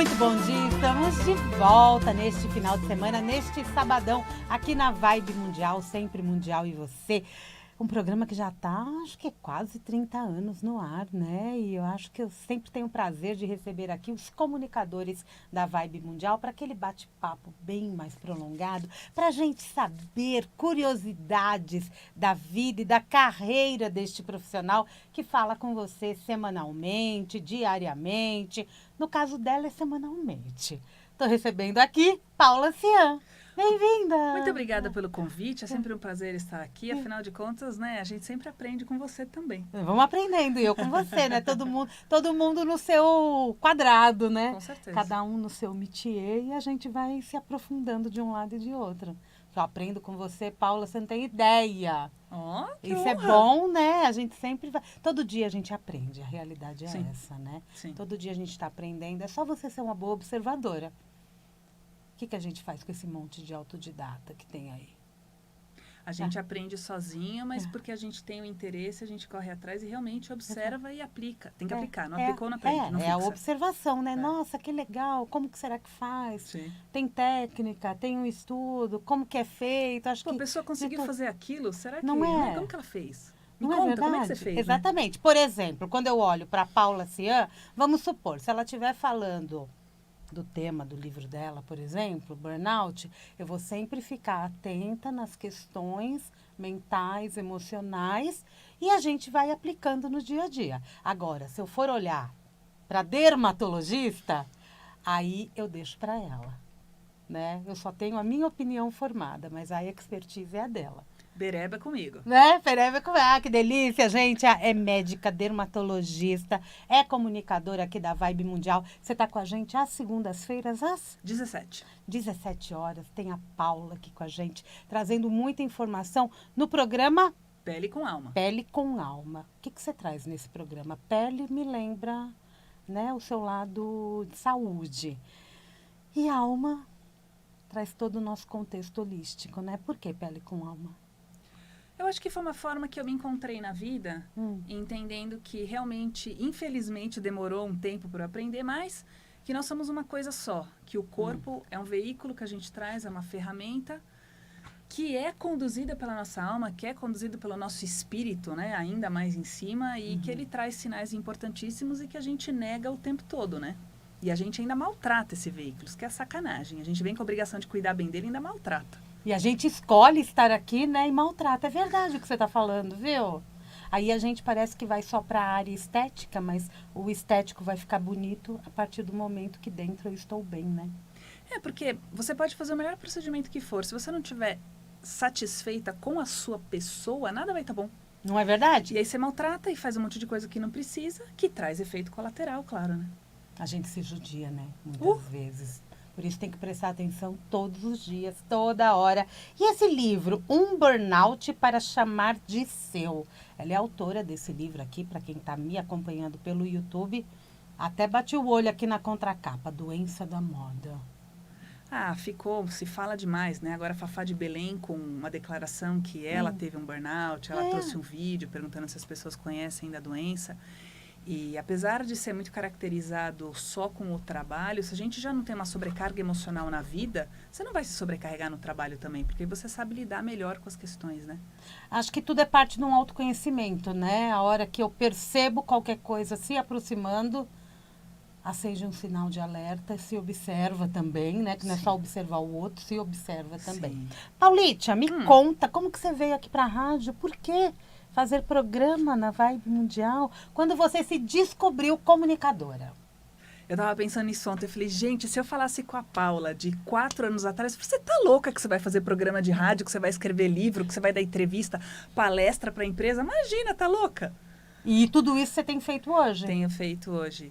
Muito bom dia, estamos de volta neste final de semana, neste sabadão, aqui na Vibe Mundial, sempre Mundial e Você. Um programa que já está, acho que é quase 30 anos no ar, né? E eu acho que eu sempre tenho o prazer de receber aqui os comunicadores da Vibe Mundial para aquele bate-papo bem mais prolongado, para a gente saber curiosidades da vida e da carreira deste profissional que fala com você semanalmente, diariamente. No caso dela, é semanalmente. Estou recebendo aqui Paula Cian. Bem-vinda! Muito obrigada pelo convite, é sempre um prazer estar aqui, afinal de contas, né, a gente sempre aprende com você também. Vamos aprendendo, e eu com você, né? Todo mundo no seu quadrado, né? Com certeza. Cada um no seu métier e a gente vai se aprofundando de um lado e de outro. Eu aprendo com você, Paula, você não tem ideia. Oh, que Isso honra. é bom, né? A gente sempre vai... Todo dia a gente aprende, a realidade é Sim. essa, né? Sim. Todo dia a gente está aprendendo, é só você ser uma boa observadora. O que a gente faz com esse monte de autodidata que tem aí? A gente aprende sozinho, mas porque a gente tem o interesse, a gente corre atrás e realmente observa e aplica. Tem que aplicar, não aplicou, não aprende, não É a fixa. observação, né? Nossa, que legal, como que será que faz? Sim. Tem técnica, tem um estudo, como que é feito? Acho Pô, que a pessoa conseguiu fazer aquilo, será que... Não é? Como que ela fez? Me Não conta, é verdade? como é que você fez? Exatamente. Né? Por exemplo, quando eu olho para Paula Cian, vamos supor, se ela estiver falando do tema do livro dela, por exemplo, burnout, eu vou sempre ficar atenta nas questões mentais, emocionais, e a gente vai aplicando no dia a dia. Agora, se eu for olhar para dermatologista, aí eu deixo para ela, né? Eu só tenho a minha opinião formada, mas a expertise é a dela. Bereba comigo. Né? Que delícia, gente. É médica, dermatologista, é comunicadora aqui da Vibe Mundial. Você está com a gente às segundas-feiras, às 17 horas. Tem a Paula aqui com a gente, trazendo muita informação no programa Pele com Alma. Pele com Alma. O que você traz nesse programa? Pele me lembra, né, o seu lado de saúde. E alma traz todo o nosso contexto holístico, né? Por que Pele com Alma? Eu acho que foi uma forma que eu me encontrei na vida, entendendo que realmente, infelizmente, demorou um tempo para eu aprender, mas que nós somos uma coisa só, que o corpo é um veículo que a gente traz, é uma ferramenta que é conduzida pela nossa alma, que é conduzida pelo nosso espírito, né, ainda mais em cima, e que ele traz sinais importantíssimos e que a gente nega o tempo todo, né? E a gente ainda maltrata esse veículo, isso que é sacanagem. A gente vem com a obrigação de cuidar bem dele e ainda maltrata. E a gente escolhe estar aqui, né, e maltrata. É verdade o que você está falando, viu? Aí a gente parece que vai só para a área estética, mas o estético vai ficar bonito a partir do momento que dentro eu estou bem, né? É, porque você pode fazer o melhor procedimento que for. Se você não estiver satisfeita com a sua pessoa, nada vai estar bom. Não é verdade? E aí você maltrata e faz um monte de coisa que não precisa, que traz efeito colateral, claro, né? A gente se judia, né? Muitas vezes. Por isso tem que prestar atenção todos os dias, toda hora. E esse livro, Um Burnout para Chamar de Seu. Ela é autora desse livro aqui, para quem está me acompanhando pelo YouTube. Até bati o olho aqui na contracapa, Doença da Moda. Ah, se fala demais, né? Agora a Fafá de Belém com uma declaração que ela teve um burnout, ela trouxe um vídeo perguntando se as pessoas conhecem da doença. E apesar de ser muito caracterizado só com o trabalho, se a gente já não tem uma sobrecarga emocional na vida, você não vai se sobrecarregar no trabalho também, porque você sabe lidar melhor com as questões, né? Acho que tudo é parte de um autoconhecimento, né? A hora que eu percebo qualquer coisa se aproximando, acende um sinal de alerta, se observa também, né? Que não é só observar o outro, se observa também. Sim. Paulitia, me conta, como que você veio aqui para a rádio? Por quê? Fazer programa na Vibe Mundial, quando você se descobriu comunicadora? Eu tava pensando nisso ontem, eu falei, gente, se eu falasse com a Paula de 4 anos atrás, você tá louca que você vai fazer programa de rádio, que você vai escrever livro, que você vai dar entrevista, palestra pra empresa? Imagina, tá louca? E tudo isso você tem feito hoje? Tenho feito hoje.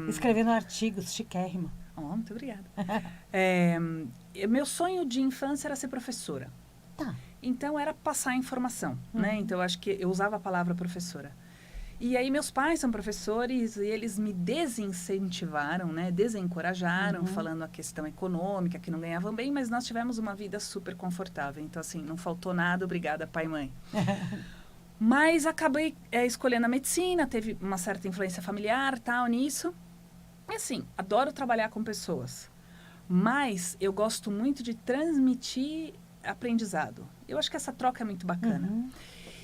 Escrevendo artigos, chiquérrima. Oh, muito obrigada. Meu sonho de infância era ser professora. Tá. Então, era passar a informação, né? Então, eu acho que eu usava a palavra professora. E aí, meus pais são professores e eles me desincentivaram, né? Desencorajaram, falando a questão econômica, que não ganhavam bem, mas nós tivemos uma vida super confortável. Então, assim, não faltou nada, obrigada, pai e mãe. Mas acabei escolhendo a medicina, teve uma certa influência familiar, tal, nisso. E assim, adoro trabalhar com pessoas, mas eu gosto muito de transmitir aprendizado. Eu acho que essa troca é muito bacana. Uhum.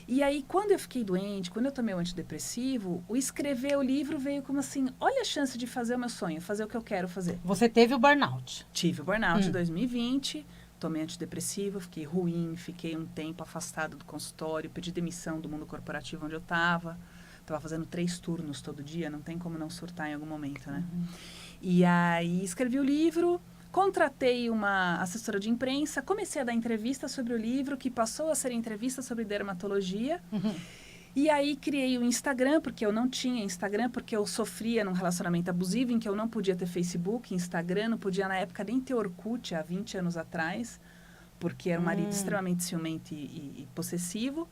E aí, quando eu fiquei doente, quando eu tomei o antidepressivo, o escrever o livro veio como assim, olha a chance de fazer o meu sonho, fazer o que eu quero fazer. Você teve o burnout. Tive o burnout em 2020, tomei antidepressivo, fiquei ruim, fiquei um tempo afastado do consultório, pedi demissão do mundo corporativo onde eu estava. Estava fazendo 3 turnos todo dia, não tem como não surtar em algum momento, né? E aí escrevi o livro, contratei uma assessora de imprensa, comecei a dar entrevista sobre o livro, que passou a ser entrevista sobre dermatologia. E aí criei o Instagram, porque eu não tinha Instagram, porque eu sofria num relacionamento abusivo, em que eu não podia ter Facebook, Instagram, não podia na época nem ter Orkut, há 20 anos atrás, porque era um marido extremamente ciumento e possessivo.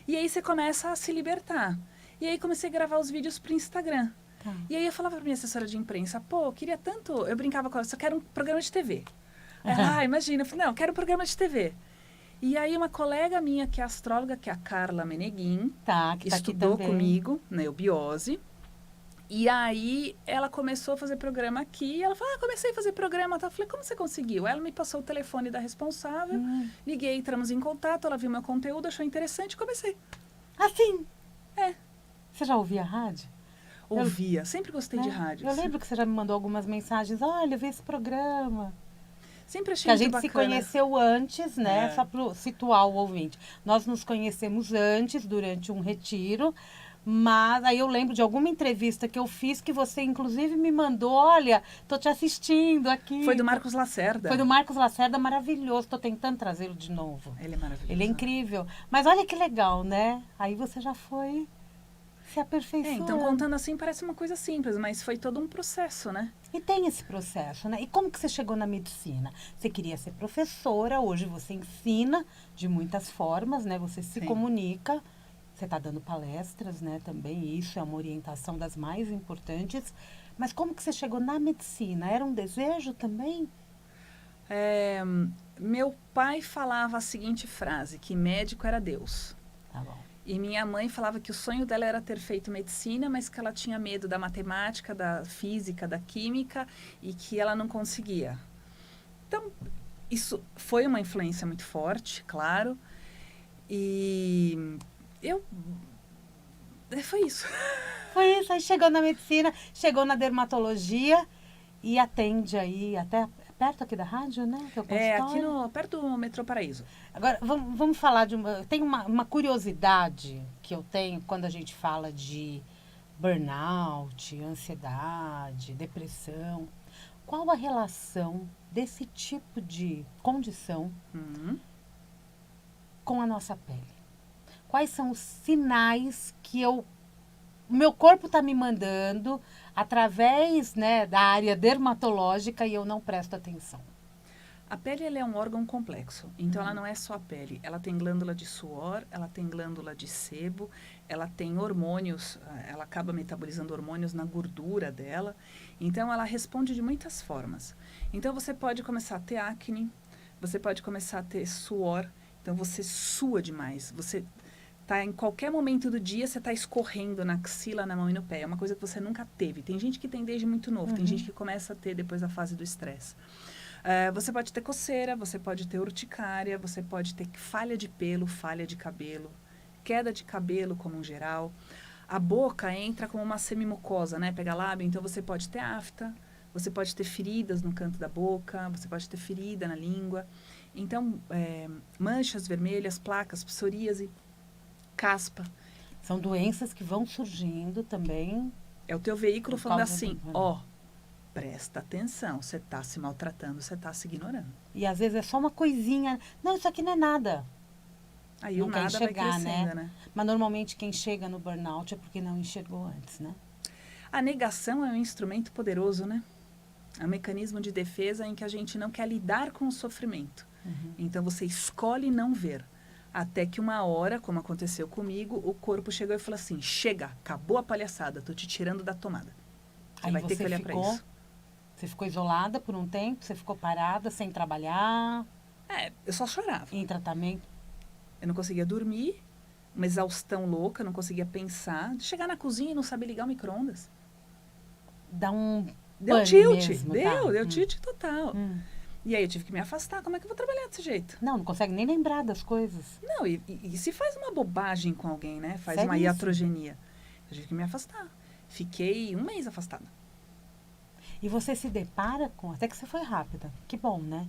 E aí você começa a se libertar. E aí comecei a gravar os vídeos pro Instagram. Tá. E aí eu falava pra minha assessora de imprensa, pô, eu queria tanto... Eu brincava com ela, só quero um programa de TV. Ela, imagina. Eu falei, não, eu quero um programa de TV. E aí uma colega minha, que é astróloga, que é a Carla Meneguin, Tá, que tá estudou aqui também. comigo na eubiose. E aí ela começou a fazer programa aqui. E ela falou, comecei a fazer programa. Tá? Eu falei, como você conseguiu? Ela me passou o telefone da responsável. Liguei, entramos em contato. Ela viu meu conteúdo, achou interessante. Comecei. Assim? É. Você já ouvia rádio? Ouvia. Sempre gostei de Né? rádio. Eu lembro que você já me mandou algumas mensagens. Olha, eu vi esse programa. Sempre achei Que a muito gente bacana. se conheceu antes, né? É. Só para situar o ouvinte. Nós nos conhecemos antes, durante um retiro. Mas aí eu lembro de alguma entrevista que eu fiz que você, inclusive, me mandou. Olha, tô te assistindo aqui. Foi do Marcos Lacerda. Foi do Marcos Lacerda, maravilhoso. Tô tentando trazê-lo de novo. Ele é maravilhoso. Ele é incrível. Mas olha que legal, né? Aí você já foi se aperfeiçoando. Então, contando assim, parece uma coisa simples, mas foi todo um processo, né? E tem esse processo, né? E como que você chegou na medicina? Você queria ser professora, hoje você ensina de muitas formas, né? Você se Sim. comunica, você está dando palestras, né? Também isso é uma orientação das mais importantes. Mas como que você chegou na medicina? Era um desejo também? Meu pai falava a seguinte frase, que médico era Deus. Tá bom. E minha mãe falava que o sonho dela era ter feito medicina, mas que ela tinha medo da matemática, da física, da química e que ela não conseguia. Então, isso foi uma influência muito forte, claro. E foi isso. Foi isso, aí chegou na medicina, chegou na dermatologia e atende aí até perto aqui da rádio, né? Teu Aqui consultório. perto do metrô Paraíso. Agora, vamos falar de uma... Tem uma curiosidade que eu tenho quando a gente fala de burnout, ansiedade, depressão. Qual a relação desse tipo de condição com a nossa pele? Quais são os sinais que o meu corpo está me mandando através, né, da área dermatológica e eu não presto atenção? A pele ela é um órgão complexo, então ela não é só a pele. Ela tem glândula de suor, ela tem glândula de sebo, ela tem hormônios, ela acaba metabolizando hormônios na gordura dela. Então ela responde de muitas formas. Então você pode começar a ter acne, você pode começar a ter suor, então você sua demais, você tá em qualquer momento do dia, você tá escorrendo na axila, na mão e no pé. É uma coisa que você nunca teve. Tem gente que tem desde muito novo, tem gente que começa a ter depois da fase do estresse. Você pode ter coceira, você pode ter urticária, você pode ter falha de pelo, falha de cabelo, queda de cabelo como um geral. A boca entra como uma semimucosa, né? Pega lábio, então você pode ter afta, você pode ter feridas no canto da boca, você pode ter ferida na língua. Então, manchas vermelhas, placas, psoríase, caspa. São doenças que vão surgindo também. É o teu veículo Por falando causa assim, do- presta atenção, você está se maltratando, você está se ignorando. E às vezes é só uma coisinha. Não, isso aqui não é nada. Aí Não o quer nada enxergar, vai crescendo, né? Mas normalmente quem chega no burnout é porque não enxergou antes, né? A negação é um instrumento poderoso, né? É um mecanismo de defesa em que a gente não quer lidar com o sofrimento. Então você escolhe não ver. Até que uma hora, como aconteceu comigo, o corpo chegou e falou assim, chega, acabou a palhaçada, tô te tirando da tomada. Você Aí vai ter você que olhar para ficou, isso. você ficou isolada por um tempo, você ficou parada, sem trabalhar, Eu só chorava. em tratamento. Eu não conseguia dormir, uma exaustão louca, não conseguia pensar. Chegar na cozinha e não saber ligar o micro-ondas. Dá um Deu pane tilt, mesmo, deu tilt total. E aí eu tive que me afastar. Como é que eu vou trabalhar desse jeito? Não consegue nem lembrar das coisas. Não, e se faz uma bobagem com alguém, né? Faz uma Seríssimo. iatrogenia. Eu tive que me afastar. Fiquei 1 mês afastada. E você se depara com, até que você foi rápida, que bom, né?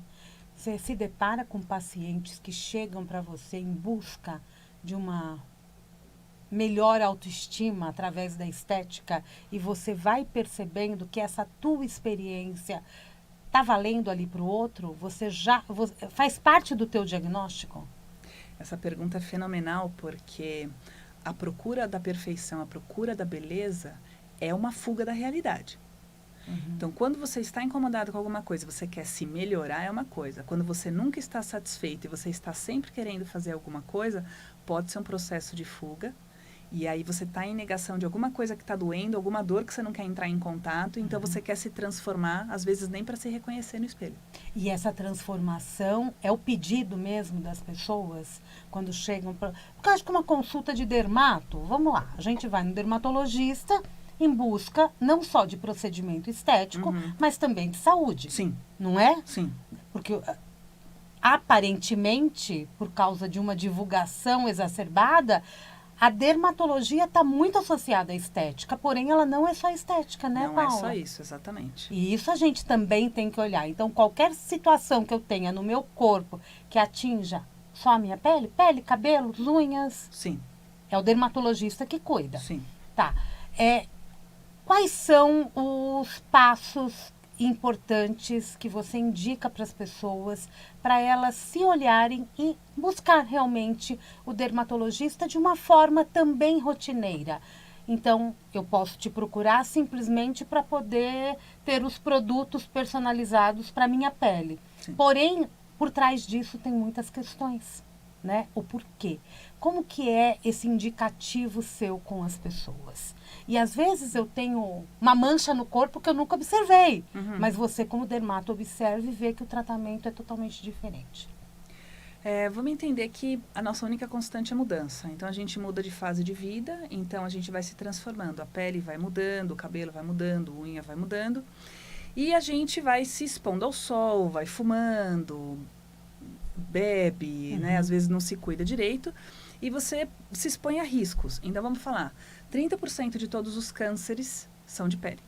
Você se depara com pacientes que chegam para você em busca de uma melhor autoestima através da estética e você vai percebendo que essa tua experiência tá valendo ali para o outro, faz parte do teu diagnóstico? Essa pergunta é fenomenal porque a procura da perfeição, a procura da beleza é uma fuga da realidade. Então, quando você está incomodado com alguma coisa, você quer se melhorar, é uma coisa. Quando você nunca está satisfeito e você está sempre querendo fazer alguma coisa, pode ser um processo de fuga. E aí você está em negação de alguma coisa que está doendo, alguma dor que você não quer entrar em contato. Então, você quer se transformar, às vezes nem para se reconhecer no espelho. E essa transformação é o pedido mesmo das pessoas quando chegam para... Porque eu acho que uma consulta de dermato, vamos lá, a gente vai no dermatologista em busca não só de procedimento estético, mas também de saúde. Sim. Não é? Sim. Porque aparentemente, por causa de uma divulgação exacerbada, a dermatologia está muito associada à estética, porém ela não é só estética, né, Paula? Não é só isso, exatamente. E isso a gente também tem que olhar. Então, qualquer situação que eu tenha no meu corpo que atinja só a minha pele, cabelos, unhas, Sim. é o dermatologista que cuida. Sim. Tá. Quais são os passos importantes que você indica para as pessoas para elas se olharem e buscar realmente o dermatologista de uma forma também rotineira? Então, eu posso te procurar simplesmente para poder ter os produtos personalizados para minha pele. Sim. Porém, por trás disso tem muitas questões, né? O porquê. Como que é esse indicativo seu com as pessoas? E às vezes eu tenho uma mancha no corpo que eu nunca observei. Mas você, como dermato, observa e vê que o tratamento é totalmente diferente. Vamos entender que a nossa única constante é mudança. Então, a gente muda de fase de vida, então a gente vai se transformando. A pele vai mudando, o cabelo vai mudando, a unha vai mudando. E a gente vai se expondo ao sol, vai fumando, bebe, né? Às vezes não se cuida direito. E você se expõe a riscos. Então, vamos falar, 30% de todos os cânceres são de pele.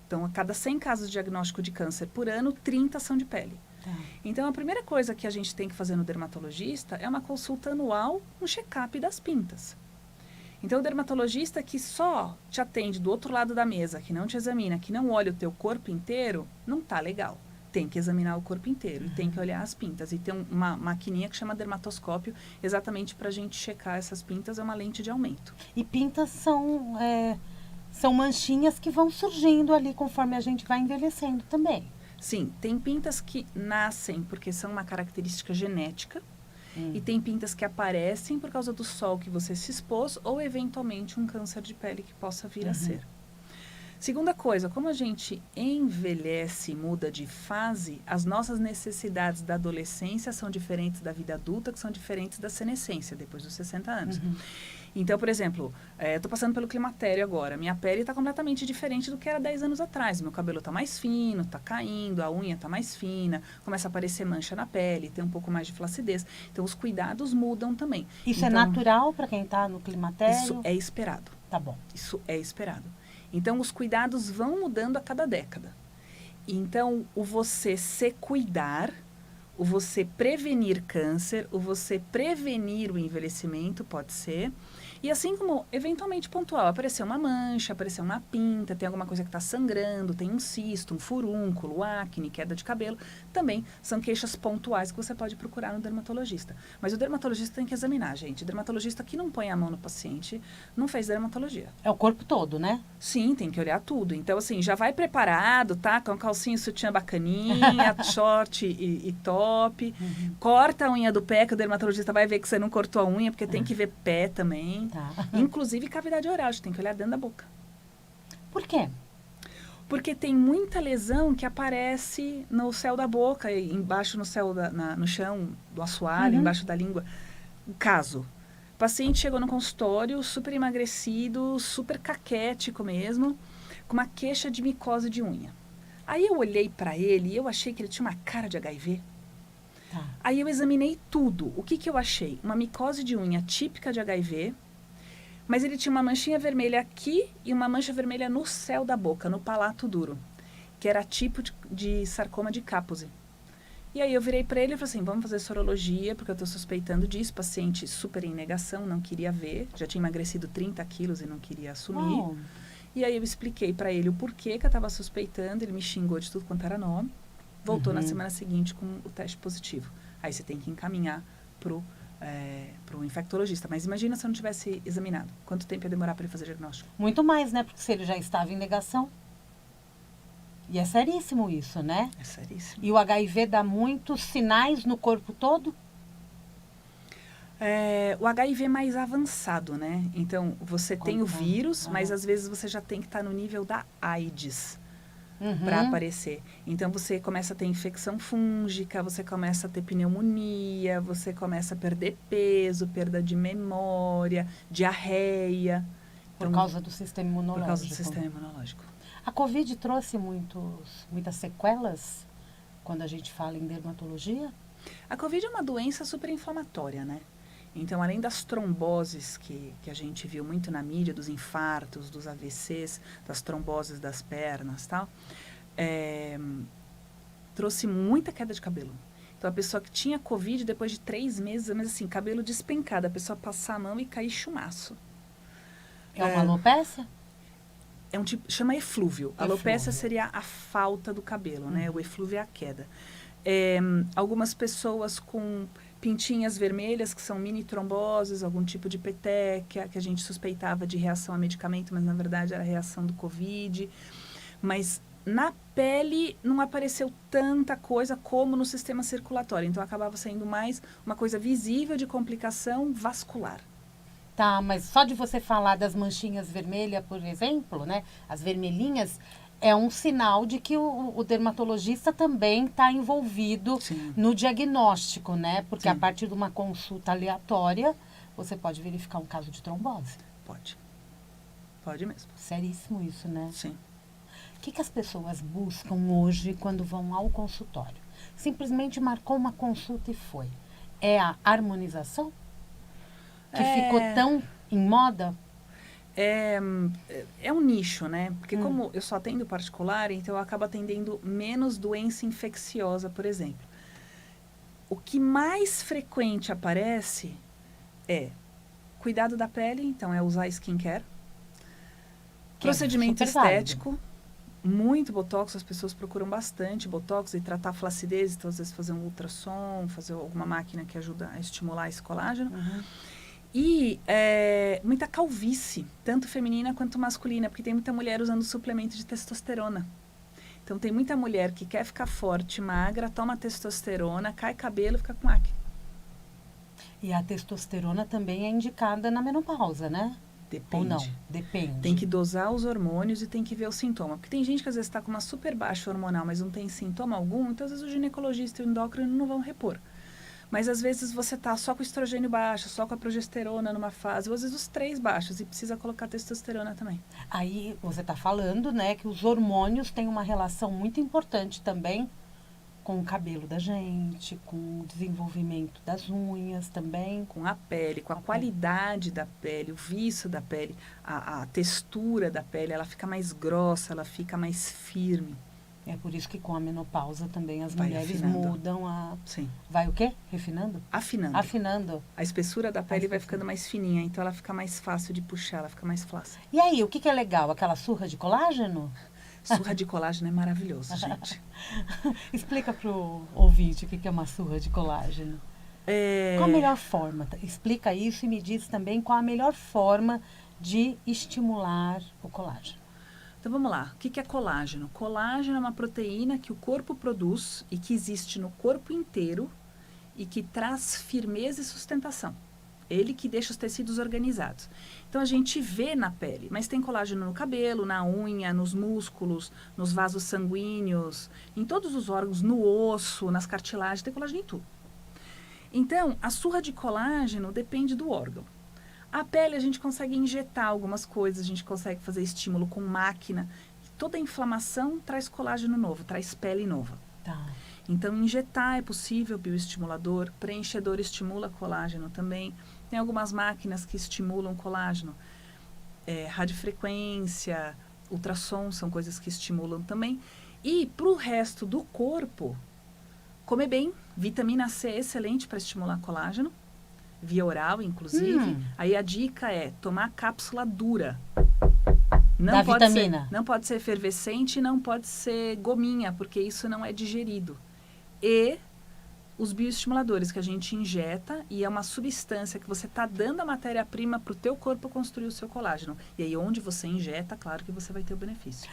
Então, a cada 100 casos de diagnóstico de câncer por ano, 30 são de pele. Tá. Então, a primeira coisa que a gente tem que fazer no dermatologista é uma consulta anual, um check-up das pintas. Então, o dermatologista que só te atende do outro lado da mesa, que não te examina, que não olha o teu corpo inteiro, não tá legal. Tem que examinar o corpo inteiro e tem que olhar as pintas. E tem uma maquininha que chama dermatoscópio, exatamente para a gente checar essas pintas, é uma lente de aumento. E pintas são manchinhas que vão surgindo ali conforme a gente vai envelhecendo também. Sim, tem pintas que nascem porque são uma característica genética e tem pintas que aparecem por causa do sol que você se expôs ou eventualmente um câncer de pele que possa vir a ser. Segunda coisa, como a gente envelhece e muda de fase, as nossas necessidades da adolescência são diferentes da vida adulta, que são diferentes da senescência, depois dos 60 anos. Então, por exemplo, eu tô passando pelo climatério agora. Minha pele está completamente diferente do que era 10 anos atrás. Meu cabelo tá mais fino, tá caindo, a unha tá mais fina, começa a aparecer mancha na pele, tem um pouco mais de flacidez. Então, os cuidados mudam também. Isso então, é natural para quem está no climatério? Isso é esperado. Tá bom. Isso é esperado. Então, os cuidados vão mudando a cada década. Então, o você se cuidar, o você prevenir câncer, o você prevenir o envelhecimento, pode ser. E assim como, eventualmente pontual, apareceu uma mancha, apareceu uma pinta, tem alguma coisa que está sangrando, tem um cisto, um furúnculo, acne, queda de cabelo, também são queixas pontuais que você pode procurar no dermatologista. Mas o dermatologista tem que examinar, gente. O dermatologista que não põe a mão no paciente não fez dermatologia. É o corpo todo, né? Sim, tem que olhar tudo. Então, assim, já vai preparado, tá? Com calcinha, sutiã bacaninha, short e top. Corta a unha do pé, que o dermatologista vai ver que você não cortou a unha, porque tem que ver pé também. Tá. Inclusive cavidade oral, a gente tem que olhar dentro da boca. Por quê? Porque tem muita lesão que aparece no céu da boca, embaixo no céu no chão do assoalho, embaixo da língua. Caso. O paciente chegou no consultório super emagrecido, super caquético mesmo, com uma queixa de micose de unha. Aí eu olhei para ele e eu achei que ele tinha uma cara de HIV. Tá. Aí eu examinei tudo. O que eu achei? Uma micose de unha típica de HIV, mas ele tinha uma manchinha vermelha aqui e uma mancha vermelha no céu da boca, no palato duro, que era tipo de sarcoma de Kaposi. E aí eu virei para ele e falei assim, vamos fazer sorologia, porque eu estou suspeitando disso. Paciente super em negação, não queria ver. Já tinha emagrecido 30 quilos e não queria assumir. Uau. E aí eu expliquei para ele o porquê que eu estava suspeitando. Ele me xingou de tudo quanto era nome. Voltou na semana seguinte com o teste positivo. Aí você tem que encaminhar pro infectologista. Mas imagina se eu não tivesse examinado. Quanto tempo ia demorar para ele fazer diagnóstico? Muito mais, né? Porque se ele já estava em negação. E é seríssimo isso, né? É seríssimo. E o HIV dá muitos sinais no corpo todo? O HIV é mais avançado, né? Então, você tem o vírus, mas às vezes você já tem que estar no nível da AIDS para aparecer. Então, você começa a ter infecção fúngica, você começa a ter pneumonia, você começa a perder peso, perda de memória, diarreia. Por causa do sistema imunológico. Por causa do sistema imunológico. A Covid trouxe muitas sequelas quando a gente fala em dermatologia? A Covid é uma doença super inflamatória, né? Então, além das tromboses que a gente viu muito na mídia, dos infartos, dos AVCs, das tromboses das pernas e tal, trouxe muita queda de cabelo. Então, a pessoa que tinha Covid, depois de 3 meses, mas assim, cabelo despencado, a pessoa passar a mão e cair chumaço. É uma alopécia? É um tipo, chama eflúvio. A alopécia seria a falta do cabelo, né? O eflúvio é a queda. Algumas pessoas com pintinhas vermelhas, que são mini tromboses, algum tipo de petequia, que a gente suspeitava de reação a medicamento, mas na verdade era reação do Covid. Mas na pele não apareceu tanta coisa como no sistema circulatório. Então acabava sendo mais uma coisa visível de complicação vascular. Tá, mas só de você falar das manchinhas vermelhas, por exemplo, né? As vermelhinhas, é um sinal de que o dermatologista também está envolvido no diagnóstico, né? Porque a partir de uma consulta aleatória, você pode verificar um caso de trombose. Pode. Pode mesmo. Seríssimo isso, né? Sim. O que as pessoas buscam hoje quando vão ao consultório? Simplesmente marcou uma consulta e foi. É a harmonização? Que ficou tão em moda? É um nicho, né? Porque como eu só atendo particular, então eu acabo atendendo menos doença infecciosa, por exemplo. O que mais frequente aparece é cuidado da pele, então é usar skincare. Procedimento estético, muito botox, as pessoas procuram bastante botox e tratar flacidez, então às vezes fazer um ultrassom, fazer alguma máquina que ajuda a estimular esse colágeno. E muita calvície, tanto feminina quanto masculina, porque tem muita mulher usando suplemento de testosterona. Então, tem muita mulher que quer ficar forte, magra, toma testosterona, cai cabelo e fica com acne. E a testosterona também é indicada na menopausa, né? Depende. Ou não? Depende. Tem que dosar os hormônios e tem que ver o sintoma. Porque tem gente que às vezes está com uma super baixa hormonal, mas não tem sintoma algum, então às vezes o ginecologista e o endócrino não vão repor. Mas às vezes você está só com o estrogênio baixo, só com a progesterona numa fase, ou às vezes os 3 baixos e precisa colocar testosterona também. Aí você está falando, né, que os hormônios têm uma relação muito importante também com o cabelo da gente, com o desenvolvimento das unhas também. Com a pele, com a qualidade da pele, o viço da pele, a textura da pele, ela fica mais grossa, ela fica mais firme. É por isso que com a menopausa também as Vai mulheres afinando. mudam a... Sim. Vai o quê? Refinando? Afinando. Afinando. A espessura da pele vai ficando mais fininha, então ela fica mais fácil de puxar, ela fica mais flácida. E aí, o que é legal? Aquela surra de colágeno? Surra de colágeno é maravilhoso, gente. Explica pro ouvinte o que é uma surra de colágeno. Qual a melhor forma? Explica isso e me diz também qual a melhor forma de estimular o colágeno. Então vamos lá, o que é colágeno? Colágeno é uma proteína que o corpo produz e que existe no corpo inteiro e que traz firmeza e sustentação. Ele que deixa os tecidos organizados. Então a gente vê na pele, mas tem colágeno no cabelo, na unha, nos músculos, nos vasos sanguíneos, em todos os órgãos, no osso, nas cartilagens, tem colágeno em tudo. Então, a surra de colágeno depende do órgão. A pele a gente consegue injetar algumas coisas, a gente consegue fazer estímulo com máquina, toda inflamação traz colágeno novo, traz pele nova. Tá. Então, injetar é possível, bioestimulador, preenchedor estimula colágeno também. Tem algumas máquinas que estimulam colágeno. Radiofrequência, ultrassom são coisas que estimulam também. E para o resto do corpo, comer bem. Vitamina C é excelente para estimular colágeno, via oral, inclusive. Aí a dica é tomar cápsula dura. Da vitamina. Não pode ser efervescente, não pode ser gominha, porque isso não é digerido. E os bioestimuladores que a gente injeta, e é uma substância que você está dando a matéria-prima para o teu corpo construir o seu colágeno. E aí, onde você injeta, claro que você vai ter o benefício.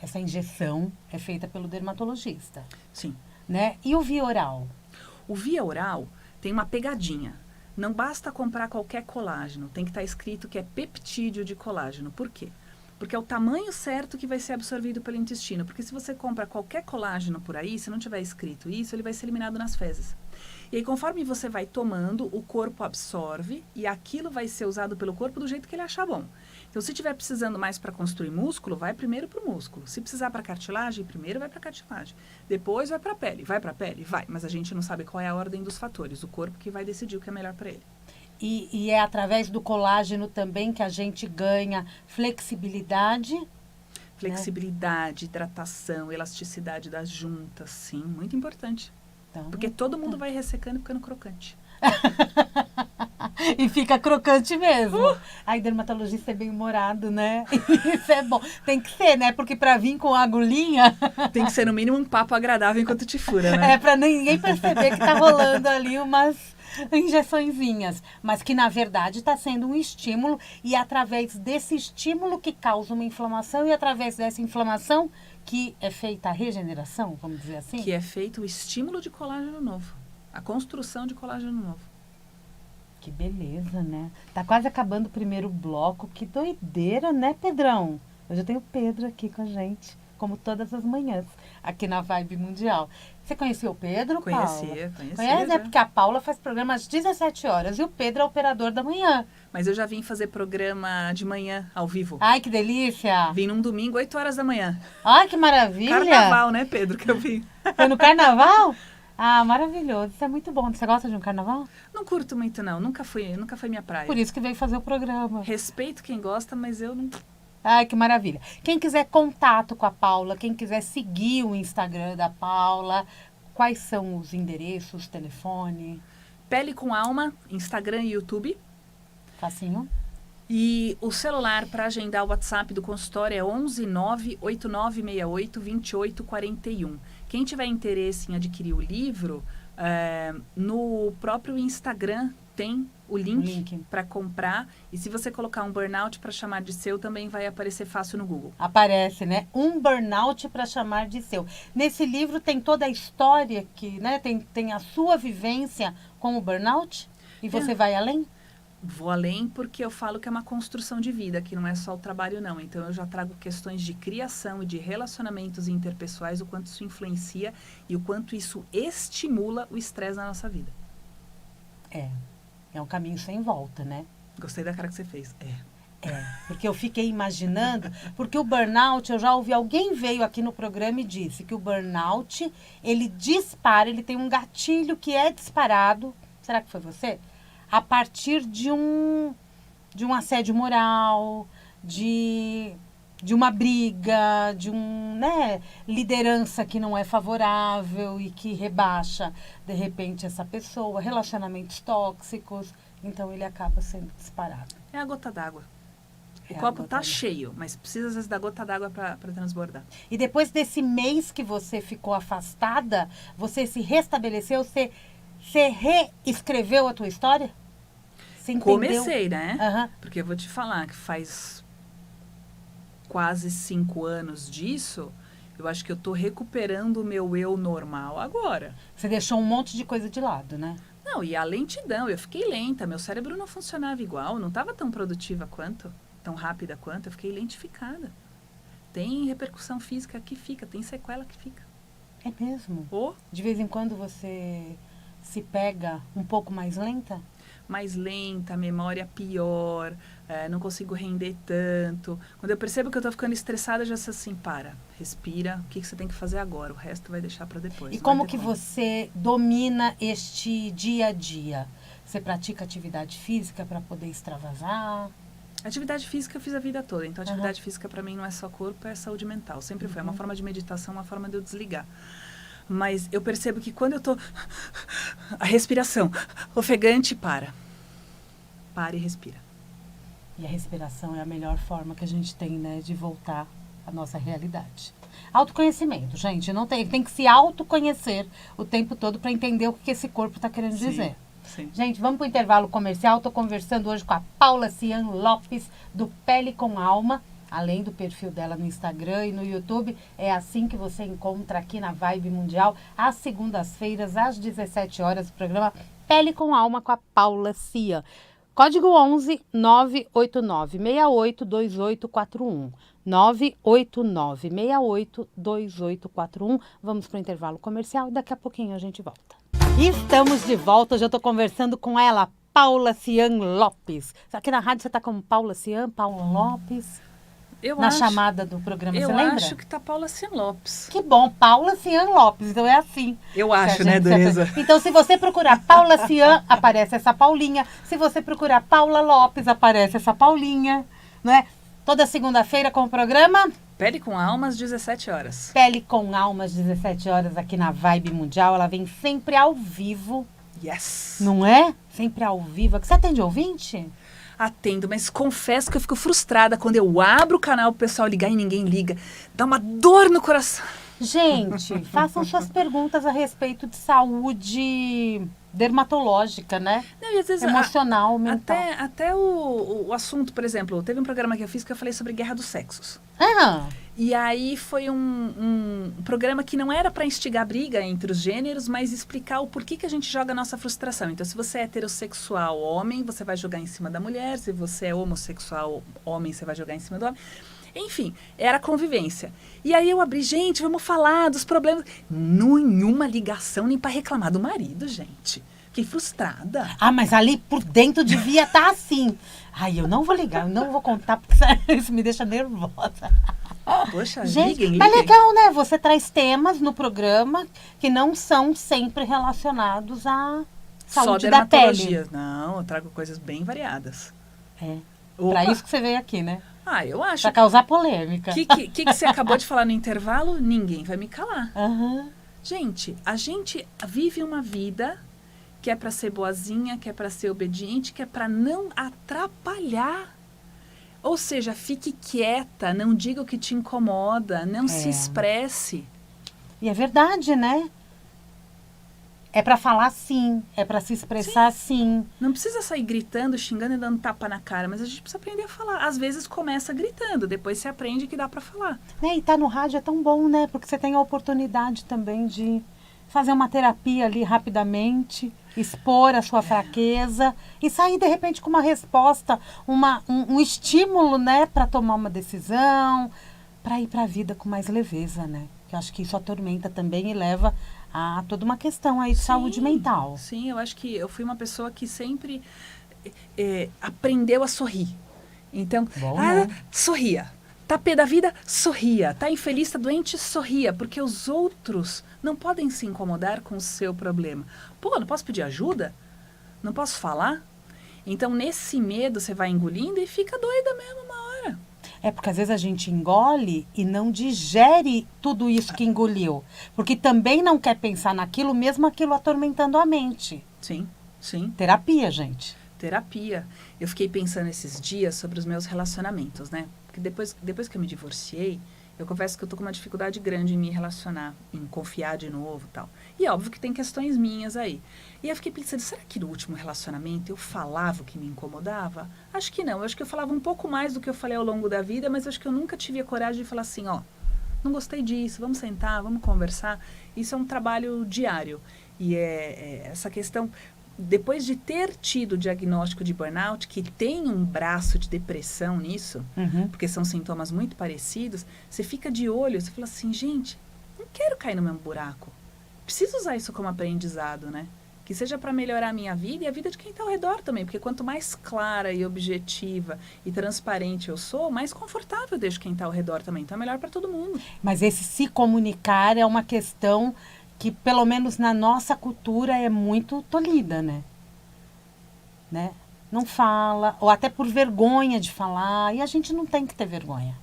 Essa injeção é feita pelo dermatologista. Sim. Né? E o via oral? O via oral tem uma pegadinha. Não basta comprar qualquer colágeno, tem que estar escrito que é peptídeo de colágeno. Por quê? Porque é o tamanho certo que vai ser absorvido pelo intestino. Porque se você compra qualquer colágeno por aí, se não tiver escrito isso, ele vai ser eliminado nas fezes. E aí, conforme você vai tomando, o corpo absorve e aquilo vai ser usado pelo corpo do jeito que ele achar bom. Então, se estiver precisando mais para construir músculo, vai primeiro para o músculo. Se precisar para cartilagem, primeiro vai para cartilagem. Depois vai para a pele. Vai para a pele? Vai. Mas a gente não sabe qual é a ordem dos fatores. O corpo que vai decidir o que é melhor para ele. E é através do colágeno também que a gente ganha flexibilidade? Flexibilidade, hidratação, elasticidade das juntas, sim. Muito importante. Então, porque todo mundo vai ressecando e ficando crocante. E fica crocante mesmo. Aí, dermatologista é bem-humorado, né? Isso é bom. Tem que ser, né? Porque pra vir com a agulhinha... Tem que ser, no mínimo, um papo agradável enquanto te fura, né? É, pra ninguém perceber que tá rolando ali umas injeçõezinhas. Mas que, na verdade, tá sendo um estímulo. E através desse estímulo que causa uma inflamação. E através dessa inflamação que é feita a regeneração, vamos dizer assim? Que é feito o estímulo de colágeno novo. A construção de colágeno novo. Que beleza, né? Tá quase acabando o primeiro bloco. Que doideira, né, Pedrão? Hoje eu tenho o Pedro aqui com a gente, como todas as manhãs, aqui na Vibe Mundial. Você conheceu o Pedro, Paula? Conhecia. Conhece, né? Porque a Paula faz programa às 17 horas e o Pedro é o operador da manhã. Mas eu já vim fazer programa de manhã, ao vivo. Ai, que delícia! Vim num domingo, 8 horas da manhã. Ai, que maravilha! Carnaval, né, Pedro, que eu vim. Foi no carnaval? Ah, maravilhoso. Isso é muito bom. Você gosta de um carnaval? Não curto muito, não. Nunca foi minha praia. Por isso que veio fazer o programa. Respeito quem gosta, mas eu não... Ai, que maravilha. Quem quiser contato com a Paula, quem quiser seguir o Instagram da Paula, quais são os endereços, telefone? Pele com Alma, Instagram e YouTube. Facinho. E o celular para agendar o WhatsApp do consultório é 11 98968 2841. Quem tiver interesse em adquirir o livro, no próprio Instagram tem o link para comprar. E se você colocar um burnout para chamar de seu, também vai aparecer fácil no Google. Aparece, né? Um burnout para chamar de seu. Nesse livro tem toda a história, que, né? Tem a sua vivência com o burnout? E você vai além? Vou além porque eu falo que é uma construção de vida, que não é só o trabalho, não. Então, eu já trago questões de criação e de relacionamentos interpessoais, o quanto isso influencia e o quanto isso estimula o estresse na nossa vida. É um caminho sem volta, né? Gostei da cara que você fez. Porque eu fiquei imaginando, porque o burnout, eu já ouvi, alguém veio aqui no programa e disse que o burnout, ele dispara, ele tem um gatilho que é disparado, será que foi você? A partir de um assédio moral, de uma briga, de liderança que não é favorável e que rebaixa, de repente, essa pessoa, relacionamentos tóxicos, então ele acaba sendo disparado. É a gota d'água. O copo tá cheio, mas precisa às vezes da gota d'água para transbordar. E depois desse mês que você ficou afastada, você se restabeleceu, você reescreveu a tua história? Você entendeu? Comecei, né? Uhum. Porque eu vou te falar que faz quase 5 anos disso, eu acho que eu tô recuperando o meu eu normal agora. Você deixou um monte de coisa de lado, né? Não, e a lentidão, eu fiquei lenta, meu cérebro não funcionava igual, não estava tão produtiva quanto, tão rápida quanto, eu fiquei lentificada. Tem repercussão física que fica, tem sequela que fica. É mesmo? Oh. De vez em quando você se pega um pouco mais lenta? mais lenta, a memória pior, não consigo render tanto. Quando eu percebo que eu tô ficando estressada, eu já sei assim, respira, o que você tem que fazer agora? O resto vai deixar para depois. E como que você domina este dia a dia? Você pratica atividade física para poder extravasar? Atividade física eu fiz a vida toda, então atividade física para mim não é só corpo, é saúde mental. Sempre foi, é uma forma de meditação, uma forma de eu desligar. Mas eu percebo que quando eu tô... A respiração ofegante, para e respira. E a respiração é a melhor forma que a gente tem, né, de voltar à nossa realidade. Autoconhecimento, gente, não tem que se autoconhecer o tempo todo para entender o que esse corpo está querendo dizer. Sim. Gente, vamos para o intervalo comercial. Estou conversando hoje com a Paula Cian Lopes, do Pele com Alma. Além do perfil dela no Instagram e no YouTube, é assim que você encontra aqui na Vibe Mundial, às segundas-feiras, às 17 horas, o programa Pele com Alma com a Paula Cian. Código 11 989 68 2841. 989 68 2841. Vamos para o intervalo comercial, daqui a pouquinho a gente volta. Estamos de volta, hoje eu estou conversando com ela, Paula Cian Lopes. Aqui na rádio você está como Paula Cian, Paula Lopes? Chamada do programa, você lembra? Eu acho que tá Paula Cian Lopes. Que bom, Paula Cian Lopes, então é assim. Eu acho, né, Dureza? Então, se você procurar Paula Cian, aparece essa Paulinha. Se você procurar Paula Lopes, aparece essa Paulinha, não é? Toda segunda-feira com o programa... Pele com Alma, às 17 horas. Pele com Alma, às 17 horas, aqui na Vibe Mundial. Ela vem sempre ao vivo. Yes! Não é? Sempre ao vivo. Você atende ouvinte? Atendo, mas confesso que eu fico frustrada quando eu abro o canal pro pessoal ligar e ninguém liga. Dá uma dor no coração. Gente, façam suas perguntas a respeito de saúde dermatológica, né? Não, e às vezes emocional, mental. Até o assunto, por exemplo, teve um programa que eu fiz que eu falei sobre guerra dos sexos. E aí foi um programa que não era para instigar briga entre os gêneros, mas explicar o porquê que a gente joga a nossa frustração. Então, se você é heterossexual homem, você vai jogar em cima da mulher. Se você é homossexual homem, você vai jogar em cima do homem. Enfim, era convivência. E aí eu abri, gente, vamos falar dos problemas. Nenhuma ligação nem para reclamar do marido, gente. Fiquei frustrada. Mas ali por dentro devia estar assim. Eu não vou ligar, eu não vou contar, porque isso me deixa nervosa. Poxa, gente, liguem. Mas legal, né? Você traz temas no programa que não são sempre relacionados à saúde da pele. Não, eu trago coisas bem variadas. Pra isso que você veio aqui, né? Eu acho. Pra causar polêmica. O que você acabou de falar no intervalo? Ninguém vai me calar. Gente, a gente vive uma vida que é para ser boazinha, que é para ser obediente, que é para não atrapalhar. Ou seja, fique quieta, não diga o que te incomoda, não se expresse. E é verdade, né? É para falar sim, é para se expressar sim. Não precisa sair gritando, xingando e dando tapa na cara, mas a gente precisa aprender a falar. Às vezes começa gritando, depois você aprende que dá para falar. E tá no rádio é tão bom, né? Porque você tem a oportunidade também de fazer uma terapia ali rapidamente, expor a sua fraqueza e sair de repente com uma resposta, um estímulo, né, para tomar uma decisão, para ir para a vida com mais leveza, né? Que eu acho que isso atormenta também e leva a toda uma questão aí de saúde mental. Sim, eu acho que eu fui uma pessoa que sempre aprendeu a sorrir. Então, né? Sorria. Tá pé da vida? Sorria. Tá infeliz, tá doente? Sorria. Porque os outros não podem se incomodar com o seu problema. Não posso pedir ajuda? Não posso falar? Então, nesse medo, você vai engolindo e fica doida mesmo uma hora. Porque às vezes a gente engole e não digere tudo isso que engoliu. Porque também não quer pensar naquilo, mesmo aquilo atormentando a mente. Sim. Terapia, gente. Terapia. Eu fiquei pensando esses dias sobre os meus relacionamentos, né? Porque depois que eu me divorciei, eu confesso que eu tô com uma dificuldade grande em me relacionar, em confiar de novo e tal. E é óbvio que tem questões minhas aí. E eu fiquei pensando, será que no último relacionamento eu falava o que me incomodava? Acho que não. Eu acho que eu falava um pouco mais do que eu falei ao longo da vida, mas acho que eu nunca tive a coragem de falar assim, não gostei disso, vamos sentar, vamos conversar. Isso é um trabalho diário. E essa questão... Depois de ter tido o diagnóstico de burnout, que tem um braço de depressão nisso, porque são sintomas muito parecidos, você fica de olho, você fala assim, gente, não quero cair no mesmo buraco. Preciso usar isso como aprendizado, né? que seja para melhorar a minha vida e a vida de quem está ao redor também. Porque quanto mais clara e objetiva e transparente eu sou, mais confortável eu deixo quem está ao redor também. Então é melhor para todo mundo. Mas esse se comunicar é uma questão que, pelo menos na nossa cultura, é muito tolhida, né? Não fala, ou até por vergonha de falar, e a gente não tem que ter vergonha.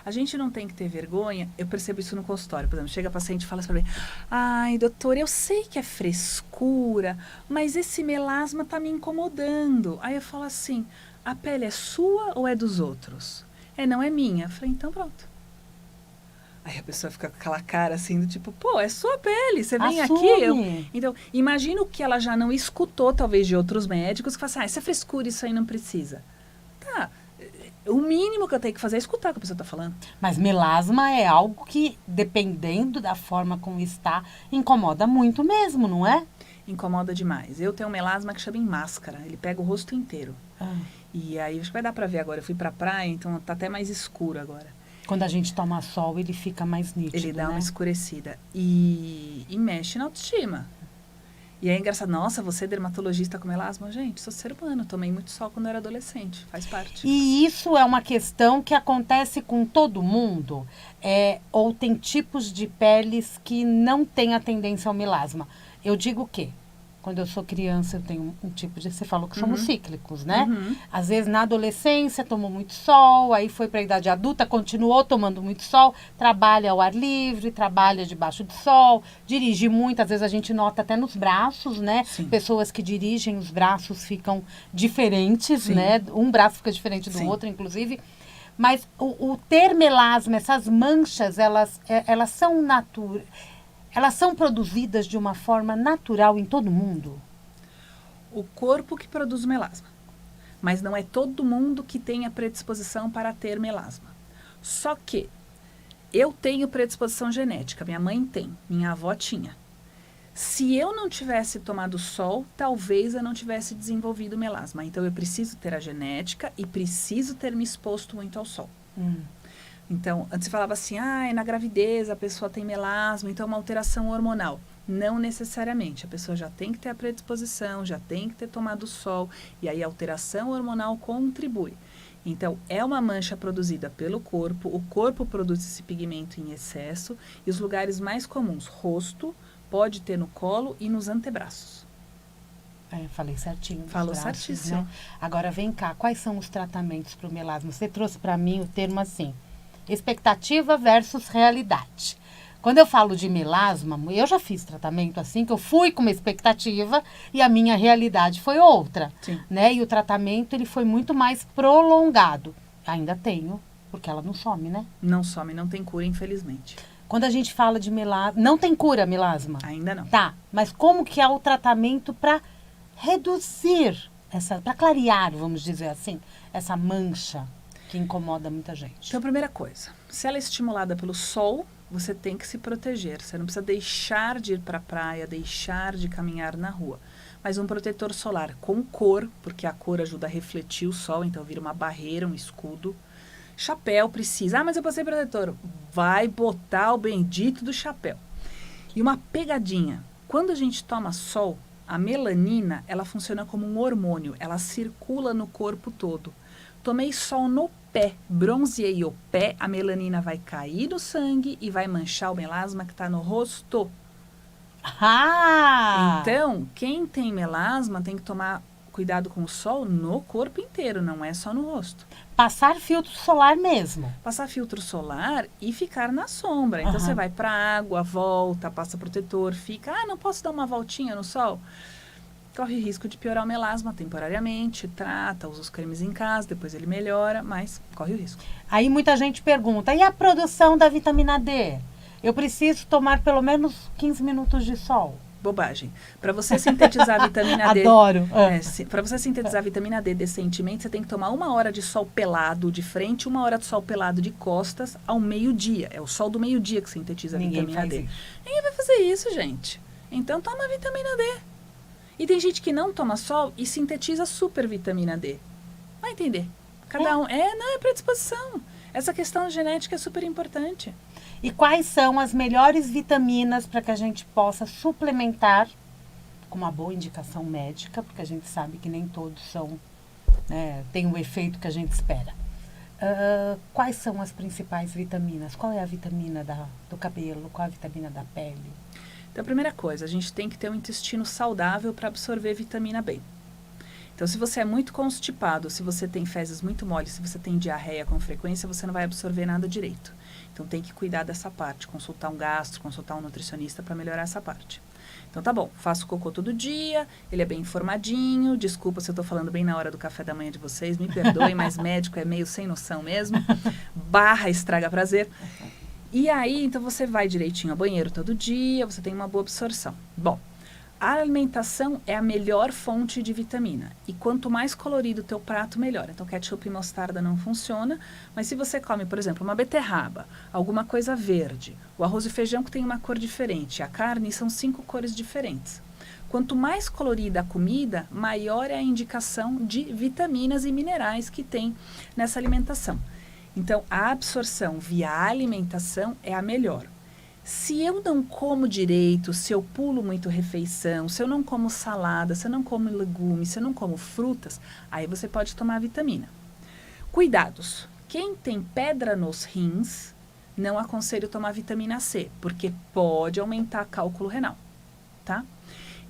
A gente não tem que ter vergonha, eu percebo isso no consultório, por exemplo, chega a paciente e fala assim pra mim, ai, doutor, eu sei que é frescura, mas esse melasma tá me incomodando. Aí eu falo assim, a pele é sua ou é dos outros? Não é minha. Eu falei, então pronto. Aí a pessoa fica com aquela cara assim, do tipo, pô, é sua pele, você vem aqui. Então, imagina o que ela já não escutou, talvez, de outros médicos, que falam assim, isso é frescura, isso aí não precisa. Tá, o mínimo que eu tenho que fazer é escutar o que a pessoa está falando. Mas melasma é algo que, dependendo da forma como está, incomoda muito mesmo, não é? Incomoda demais. Eu tenho um melasma que chama em máscara, ele pega o rosto inteiro. E aí, acho que vai dar pra ver agora, eu fui pra praia, então tá até mais escuro agora. Quando a gente toma sol, ele fica mais nítido, ele dá uma escurecida. E mexe na autoestima. E é engraçado, nossa, você é dermatologista com melasma? Gente, sou ser humano, tomei muito sol quando era adolescente, faz parte. E isso é uma questão que acontece com todo mundo? Ou tem tipos de peles que não têm a tendência ao melasma? Eu digo o quê? Quando eu sou criança, eu tenho um tipo de... Você falou que somos cíclicos, né? Às vezes, na adolescência, tomou muito sol, aí foi para a idade adulta, continuou tomando muito sol, trabalha ao ar livre, trabalha debaixo do sol, dirige muito, às vezes a gente nota até nos braços, né? Sim. Pessoas que dirigem, os braços ficam diferentes, Sim. né? Um braço fica diferente do outro, inclusive. Mas o ter melasma, essas manchas, elas são naturais. Elas são produzidas de uma forma natural em todo mundo? O corpo que produz o melasma. Mas não é todo mundo que tem a predisposição para ter melasma. Só que eu tenho predisposição genética. Minha mãe tem, minha avó tinha. Se eu não tivesse tomado sol, talvez eu não tivesse desenvolvido melasma. Então, eu preciso ter a genética e preciso ter me exposto muito ao sol. Então, antes você falava assim, na gravidez a pessoa tem melasma, então é uma alteração hormonal. Não necessariamente. A pessoa já tem que ter a predisposição, já tem que ter tomado sol, e aí a alteração hormonal contribui. Então, é uma mancha produzida pelo corpo, o corpo produz esse pigmento em excesso, e os lugares mais comuns, rosto, pode ter no colo e nos antebraços. Falei certinho. Falou certíssimo. Né? Agora, vem cá, quais são os tratamentos para o melasma? Você trouxe para mim o termo assim, expectativa versus realidade. Quando eu falo de melasma, eu já fiz tratamento assim, que eu fui com uma expectativa e a minha realidade foi outra. Sim. Né? E o tratamento ele foi muito mais prolongado. Ainda tenho, porque ela não some, né? Não some, não tem cura, infelizmente. Quando a gente fala de melasma, não tem cura melasma? Ainda não. Tá, mas como que é o tratamento para reduzir, para clarear, vamos dizer assim, essa mancha que incomoda muita gente? Então, primeira coisa, se ela é estimulada pelo sol, você tem que se proteger. Você não precisa deixar de ir para a praia, deixar de caminhar na rua. Mas um protetor solar com cor, porque a cor ajuda a refletir o sol, então vira uma barreira, um escudo. Chapéu precisa. Mas eu passei protetor. Vai botar o bendito do chapéu. E uma pegadinha. Quando a gente toma sol, a melanina, ela funciona como um hormônio. Ela circula no corpo todo. Tomei sol no pé, bronzeei o pé, a melanina vai cair no sangue e vai manchar o melasma que está no rosto. Então, quem tem melasma tem que tomar cuidado com o sol no corpo inteiro, não é só no rosto. Passar filtro solar mesmo. Passar filtro solar e ficar na sombra. Então, você vai para a água, volta, passa protetor, fica... não posso dar uma voltinha no sol? Corre risco de piorar o melasma temporariamente, trata, usa os cremes em casa, depois ele melhora, mas corre o risco. Aí muita gente pergunta, e a produção da vitamina D? Eu preciso tomar pelo menos 15 minutos de sol. Bobagem. Para você sintetizar a vitamina D... Adoro. Para você sintetizar a vitamina D decentemente, você tem que tomar 1 hora de sol pelado de frente, 1 hora de sol pelado de costas ao meio-dia. É o sol do meio-dia que sintetiza a vitamina D. Ninguém vai fazer isso, gente. Então, toma vitamina D. E tem gente que não toma sol e sintetiza super vitamina D. Vai entender. Cada um... é predisposição. Essa questão genética é super importante. E quais são as melhores vitaminas para que a gente possa suplementar com uma boa indicação médica, porque a gente sabe que nem todos são, né, tem o efeito que a gente espera. Quais são as principais vitaminas? Qual é a vitamina do cabelo? Qual é a vitamina da pele? Então, a primeira coisa, a gente tem que ter um intestino saudável para absorver vitamina B. Então, se você é muito constipado, se você tem fezes muito moles, se você tem diarreia com frequência, você não vai absorver nada direito. Então, tem que cuidar dessa parte, consultar um gastro, consultar um nutricionista para melhorar essa parte. Então, tá bom, faço cocô todo dia, ele é bem informadinho, desculpa se eu tô falando bem na hora do café da manhã de vocês, me perdoem, mas médico é meio sem noção mesmo, barra estraga prazer. E aí, então, você vai direitinho ao banheiro todo dia, você tem uma boa absorção. Bom, a alimentação é a melhor fonte de vitamina. E quanto mais colorido o teu prato, melhor. Então, ketchup e mostarda não funciona. Mas se você come, por exemplo, uma beterraba, alguma coisa verde, o arroz e feijão que tem uma cor diferente, a carne são 5 cores diferentes. Quanto mais colorida a comida, maior é a indicação de vitaminas e minerais que tem nessa alimentação. Então, a absorção via alimentação é a melhor. Se eu não como direito, se eu pulo muito refeição, se eu não como salada, se eu não como legumes, se eu não como frutas, aí você pode tomar vitamina. Cuidados. Quem tem pedra nos rins, não aconselho tomar vitamina C, porque pode aumentar cálculo renal, tá?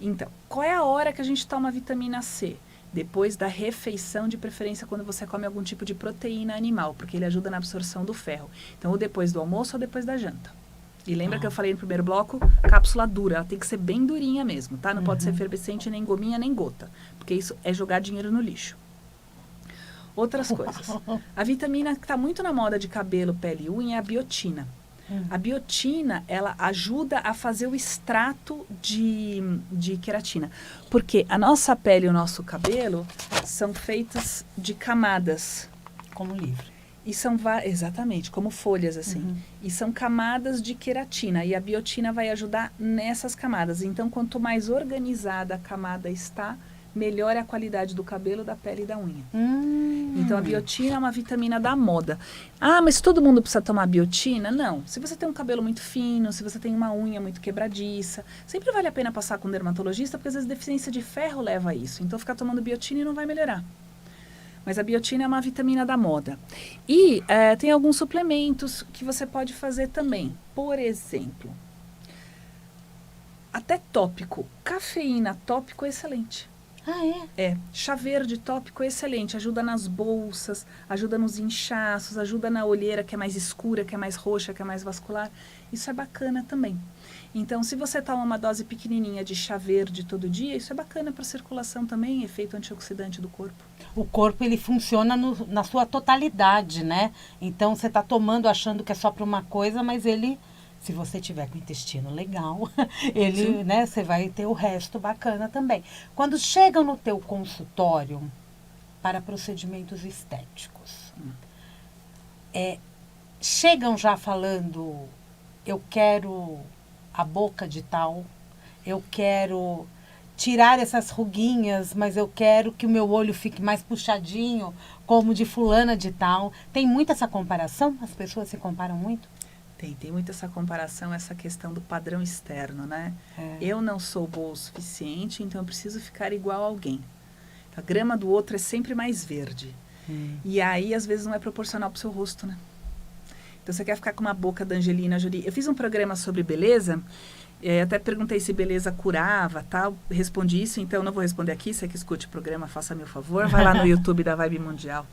Então, qual é a hora que a gente toma vitamina C? Depois da refeição, de preferência quando você come algum tipo de proteína animal, porque ele ajuda na absorção do ferro. Então, ou depois do almoço ou depois da janta. E lembra que eu falei no primeiro bloco? Cápsula dura, ela tem que ser bem durinha mesmo, tá? Não pode ser efervescente, nem gominha, nem gota. Porque isso é jogar dinheiro no lixo. Outras coisas. A vitamina que está muito na moda de cabelo, pele e unha é a biotina. A biotina, ela ajuda a fazer o extrato de queratina. Porque a nossa pele e o nosso cabelo são feitas de camadas. Como livre. E são exatamente, como folhas assim. E são camadas de queratina. E a biotina vai ajudar nessas camadas. Então, quanto mais organizada a camada está, melhor é a qualidade do cabelo, da pele e da unha. Então, a biotina é uma vitamina da moda. Ah, mas todo mundo precisa tomar biotina? Não. Se você tem um cabelo muito fino, se você tem uma unha muito quebradiça, sempre vale a pena passar com um dermatologista, porque às vezes deficiência de ferro leva a isso. Então, ficar tomando biotina não vai melhorar. Mas a biotina é uma vitamina da moda. E tem alguns suplementos que você pode fazer também. Por exemplo, até tópico. Cafeína tópico é excelente. Ah, é? É. Chá verde tópico é excelente. Ajuda nas bolsas, ajuda nos inchaços, ajuda na olheira que é mais escura, que é mais roxa, que é mais vascular. Isso é bacana também. Então, se você toma uma dose pequenininha de chá verde todo dia, isso é bacana para a circulação também, efeito antioxidante do corpo. O corpo, ele funciona na sua totalidade, né? Então, você está tomando achando que é só para uma coisa, mas ele, se você tiver com o intestino legal, ele, né, você vai ter o resto bacana também. Quando chegam no teu consultório para procedimentos estéticos, chegam já falando, eu quero a boca de tal, eu quero tirar essas ruguinhas, mas eu quero que o meu olho fique mais puxadinho, como de fulana de tal. Tem muito essa comparação? As pessoas se comparam muito? Tem muito essa comparação, essa questão do padrão externo, né? Eu não sou boa o suficiente, então eu preciso ficar igual a alguém. A grama do outro é sempre mais verde. E aí, às vezes, não é proporcional pro seu rosto, né? Então, você quer ficar com uma boca da Angelina Jolie. Eu fiz um programa sobre beleza, até perguntei se beleza curava, tal. Respondi isso, então não vou responder aqui. Você que escute o programa, faça-me o favor. Vai lá no YouTube da Vibe Mundial.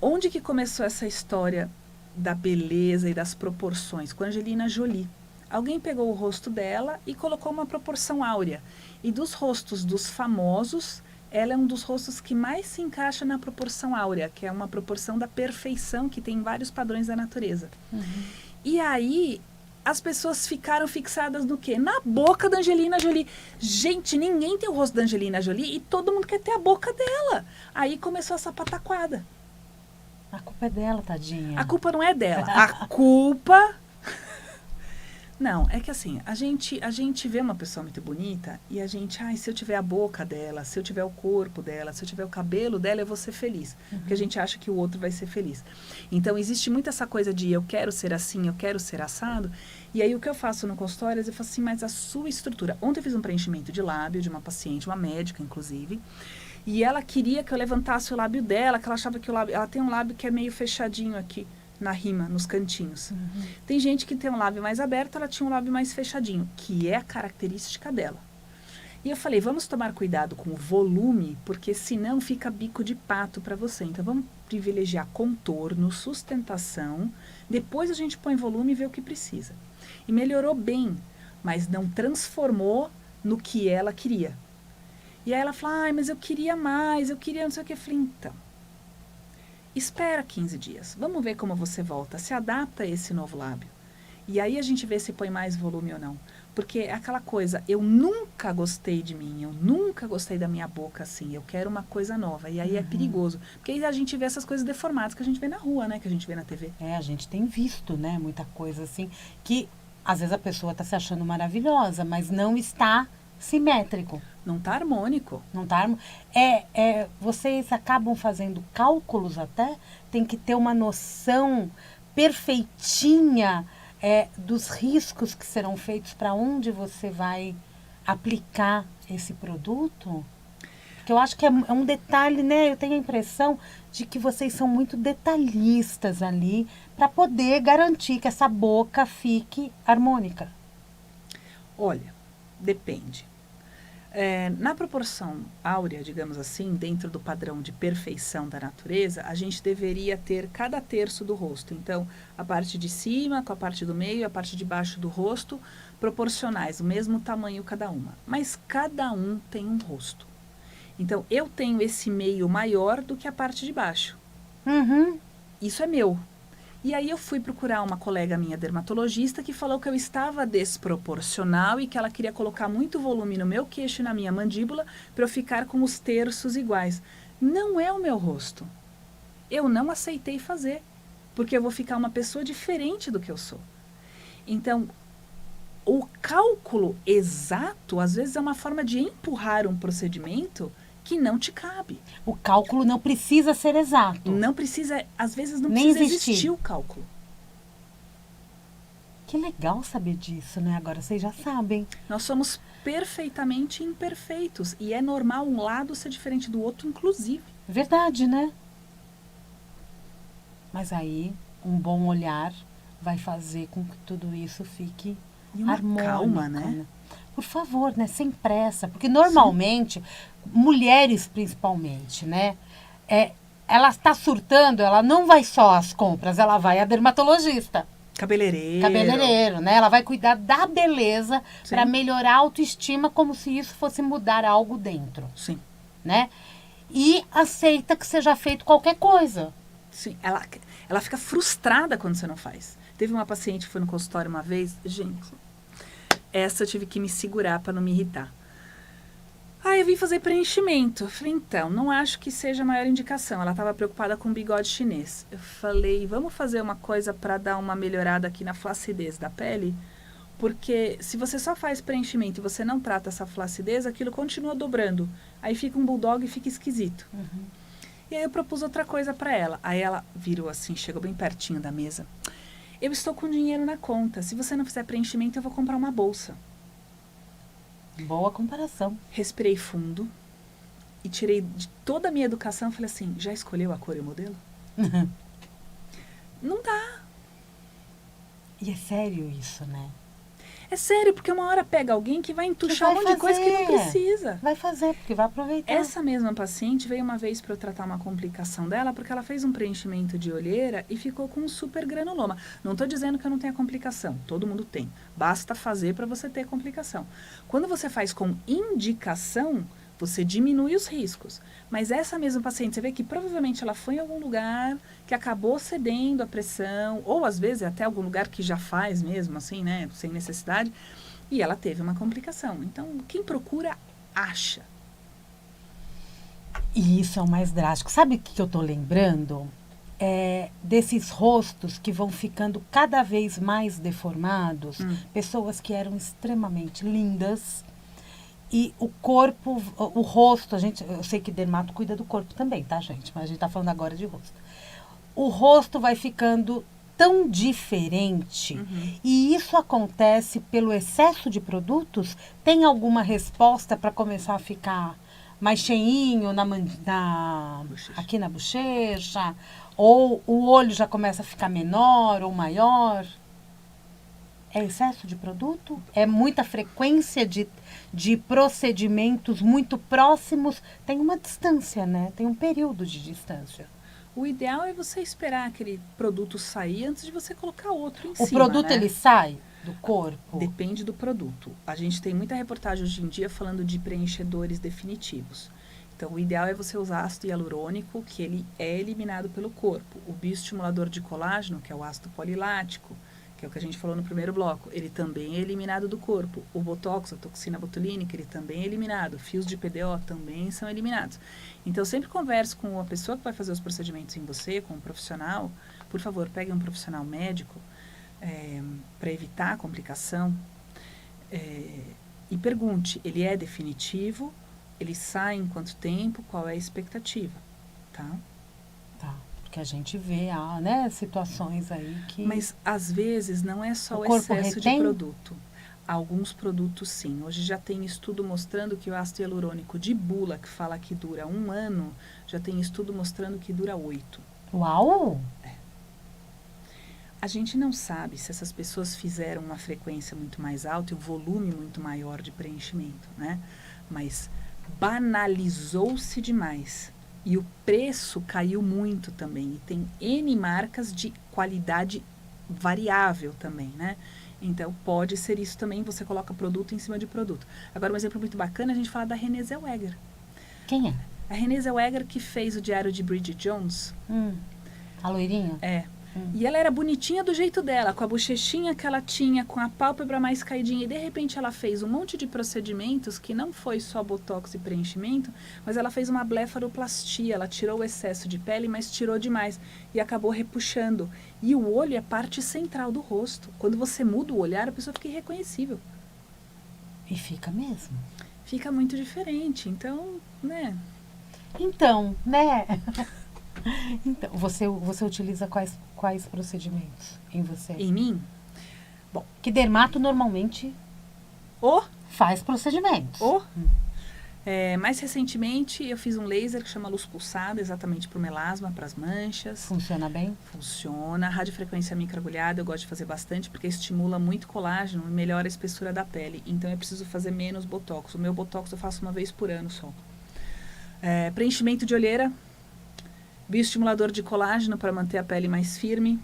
Onde que começou essa história da beleza e das proporções? Com a Angelina Jolie. Alguém pegou o rosto dela e colocou uma proporção áurea. E dos rostos dos famosos, ela é um dos rostos que mais se encaixa na proporção áurea, que é uma proporção da perfeição que tem vários padrões da natureza. E aí, as pessoas ficaram fixadas no quê? Na boca da Angelina Jolie. Gente, ninguém tem o rosto da Angelina Jolie e todo mundo quer ter a boca dela. Aí começou essa pataquada. A culpa é dela, tadinha. A culpa não é dela. A culpa... Não, é que assim, a gente vê uma pessoa muito bonita e a gente, se eu tiver a boca dela, se eu tiver o corpo dela, se eu tiver o cabelo dela, eu vou ser feliz. Porque a gente acha que o outro vai ser feliz. Então, existe muito essa coisa de eu quero ser assim, eu quero ser assado. E aí o que eu faço no consultório, eu falo assim, mas a sua estrutura... Ontem eu fiz um preenchimento de lábio de uma paciente, uma médica, inclusive, e ela queria que eu levantasse o lábio dela, que ela achava que o lábio... Ela tem um lábio que é meio fechadinho aqui, na rima, nos cantinhos. Tem gente que tem um lábio mais aberto, ela tinha um lábio mais fechadinho, que é a característica dela. E eu falei, vamos tomar cuidado com o volume, porque senão fica bico de pato para você. Então, vamos privilegiar contorno, sustentação, depois a gente põe volume e vê o que precisa. E melhorou bem, mas não transformou no que ela queria. E aí ela falou, ai, mas eu queria mais, eu queria não sei o que. Eu falei, então, espera 15 dias, vamos ver como você volta, se adapta a esse novo lábio. E aí a gente vê se põe mais volume ou não. Porque é aquela coisa, eu nunca gostei de mim, eu nunca gostei da minha boca assim, eu quero uma coisa nova. E aí é perigoso. Porque aí a gente vê essas coisas deformadas que a gente vê na rua, né? Que a gente vê na TV. A gente tem visto, né? Muita coisa assim, que às vezes a pessoa está se achando maravilhosa, mas não está simétrico. Não tá harmônico. Não tá vocês acabam fazendo cálculos até? Tem que ter uma noção perfeitinha dos riscos que serão feitos para onde você vai aplicar esse produto? Porque eu acho que é um detalhe, né? Eu tenho a impressão de que vocês são muito detalhistas ali para poder garantir que essa boca fique harmônica. Olha, depende. Na proporção áurea, digamos assim, dentro do padrão de perfeição da natureza, a gente deveria ter cada terço do rosto. Então, a parte de cima com a parte do meio e a parte de baixo do rosto, proporcionais, o mesmo tamanho cada uma. Mas cada um tem um rosto. Então, eu tenho esse meio maior do que a parte de baixo. Isso é meu. E aí eu fui procurar uma colega minha dermatologista que falou que eu estava desproporcional e que ela queria colocar muito volume no meu queixo e na minha mandíbula para eu ficar com os terços iguais. Não é o meu rosto. Eu não aceitei fazer, porque eu vou ficar uma pessoa diferente do que eu sou. Então, o cálculo exato, às vezes, é uma forma de empurrar um procedimento que não te cabe. O cálculo não precisa ser exato. Não precisa, às vezes não Nem precisa existir. existir o cálculo. Que legal saber disso, né? Agora vocês já sabem. Nós somos perfeitamente imperfeitos e é normal um lado ser diferente do outro, inclusive. Verdade, né? Mas aí, um bom olhar vai fazer com que tudo isso fique E uma harmônico, calma, né? Por favor, né? Sem pressa. Porque normalmente, mulheres principalmente, né? Ela está surtando, ela não vai só às compras, ela vai à dermatologista. Cabeleireiro, né? Ela vai cuidar da beleza para melhorar a autoestima, como se isso fosse mudar algo dentro. Sim. Né? E aceita que seja feito qualquer coisa. Sim, ela fica frustrada quando você não faz. Teve uma paciente que foi no consultório uma vez, gente, essa eu tive que me segurar para não me irritar. Eu vim fazer preenchimento. Eu falei, então, não acho que seja a maior indicação. Ela estava preocupada com bigode chinês. Eu falei, vamos fazer uma coisa para dar uma melhorada aqui na flacidez da pele? Porque se você só faz preenchimento e você não trata essa flacidez, aquilo continua dobrando. Aí fica um bulldog e fica esquisito. E aí eu propus outra coisa para ela. Aí ela virou assim, chegou bem pertinho da mesa. Eu estou com dinheiro na conta. Se você não fizer preenchimento, eu vou comprar uma bolsa. Boa comparação. Respirei fundo e tirei de toda a minha educação. Falei assim, já escolheu a cor e o modelo? Não dá. E é sério isso, né? É sério, porque uma hora pega alguém que vai entuchar um monte de coisa que não precisa. Vai fazer, porque vai aproveitar. Essa mesma paciente veio uma vez para eu tratar uma complicação dela, porque ela fez um preenchimento de olheira e ficou com um super granuloma. Não estou dizendo que eu não tenha complicação, todo mundo tem. Basta fazer para você ter complicação. Quando você faz com indicação, você diminui os riscos. Mas essa mesma paciente, você vê que provavelmente ela foi em algum lugar que acabou cedendo a pressão, ou às vezes até algum lugar que já faz mesmo, assim, né, sem necessidade, e ela teve uma complicação. Então, quem procura, acha. E isso é o mais drástico. Sabe o que eu tô lembrando? Desses rostos que vão ficando cada vez mais deformados, pessoas que eram extremamente lindas, e o corpo, o rosto, eu sei que dermato cuida do corpo também, tá, gente? Mas a gente tá falando agora de rosto. O rosto vai ficando tão diferente e isso acontece pelo excesso de produtos? Tem alguma resposta para começar a ficar mais cheinho aqui na bochecha? Ou o olho já começa a ficar menor ou maior? É excesso de produto? É muita frequência de procedimentos muito próximos? Tem uma distância, né? Tem um período de distância. O ideal é você esperar aquele produto sair antes de você colocar outro em cima, O produto, né? ele sai do corpo? Depende do produto. A gente tem muita reportagem hoje em dia falando de preenchedores definitivos. Então, o ideal é você usar ácido hialurônico, que ele é eliminado pelo corpo. O bioestimulador de colágeno, que é o ácido polilático, que é o que a gente falou no primeiro bloco, ele também é eliminado do corpo. O botox, a toxina botulínica, ele também é eliminado. Fios de PDO também são eliminados. Então, eu sempre converso com a pessoa que vai fazer os procedimentos em você, com um profissional. Por favor, pegue um profissional médico para evitar a complicação. E pergunte, ele é definitivo? Ele sai em quanto tempo? Qual é a expectativa? Tá? Tá. Porque a gente vê, né, situações aí que... Mas, às vezes, não é só o corpo excesso de retém? produto. Alguns produtos, sim. Hoje já tem estudo mostrando que o ácido hialurônico de bula, que fala que dura 1 ano, já tem estudo mostrando que dura 8. Uau! A gente não sabe se essas pessoas fizeram uma frequência muito mais alta e um volume muito maior de preenchimento, né? Mas banalizou-se demais. E o preço caiu muito também. E tem N marcas de qualidade variável também, né? Então, pode ser isso também, você coloca produto em cima de produto. Agora, um exemplo muito bacana, a gente fala da Renée Zellweger. Quem é? A Renée Zellweger que fez o Diário de Bridget Jones. A loirinha? É. E ela era bonitinha do jeito dela, com a bochechinha que ela tinha, com a pálpebra mais caidinha. E, de repente, ela fez um monte de procedimentos que não foi só botox e preenchimento, mas ela fez uma blefaroplastia. Ela tirou o excesso de pele, mas tirou demais. E acabou repuxando. E o olho é a parte central do rosto. Quando você muda o olhar, a pessoa fica irreconhecível. E fica mesmo. Fica muito diferente. Então, né? Então, você utiliza quais procedimentos em você? Em mim, Que dermato normalmente faz procedimentos. Mais recentemente, eu fiz um laser que chama luz pulsada, exatamente para o melasma, para as manchas. Funciona bem? Funciona. Radiofrequência microagulhada eu gosto de fazer bastante, porque estimula muito colágeno e melhora a espessura da pele. Então, eu preciso fazer menos botox. O meu botox eu faço 1 vez por ano só. Preenchimento de olheira. Bioestimulador de colágeno para manter a pele mais firme.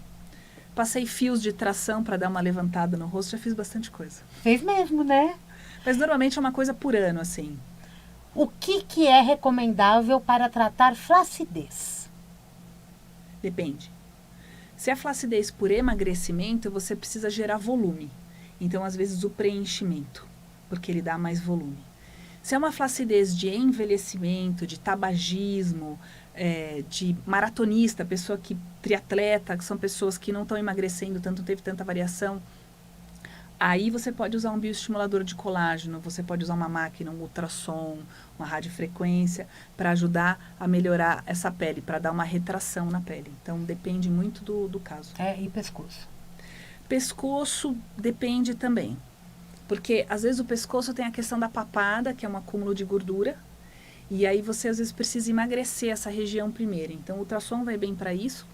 Passei fios de tração para dar uma levantada no rosto. Já fiz bastante coisa. Fez mesmo, né? Mas normalmente é uma coisa por ano, assim. O que é recomendável para tratar flacidez? Depende. Se é flacidez por emagrecimento, você precisa gerar volume. Então, às vezes, o preenchimento, porque ele dá mais volume. Se é uma flacidez de envelhecimento, de tabagismo, de maratonista, pessoa triatleta, que são pessoas que não estão emagrecendo tanto, não teve tanta variação, aí você pode usar um bioestimulador de colágeno, você pode usar uma máquina, um ultrassom, uma radiofrequência, para ajudar a melhorar essa pele, para dar uma retração na pele. Então, depende muito do caso. E pescoço? Pescoço depende também. Porque, às vezes, o pescoço tem a questão da papada, que é um acúmulo de gordura, e aí você, às vezes, precisa emagrecer essa região primeiro. Então, o ultrassom vai bem para isso,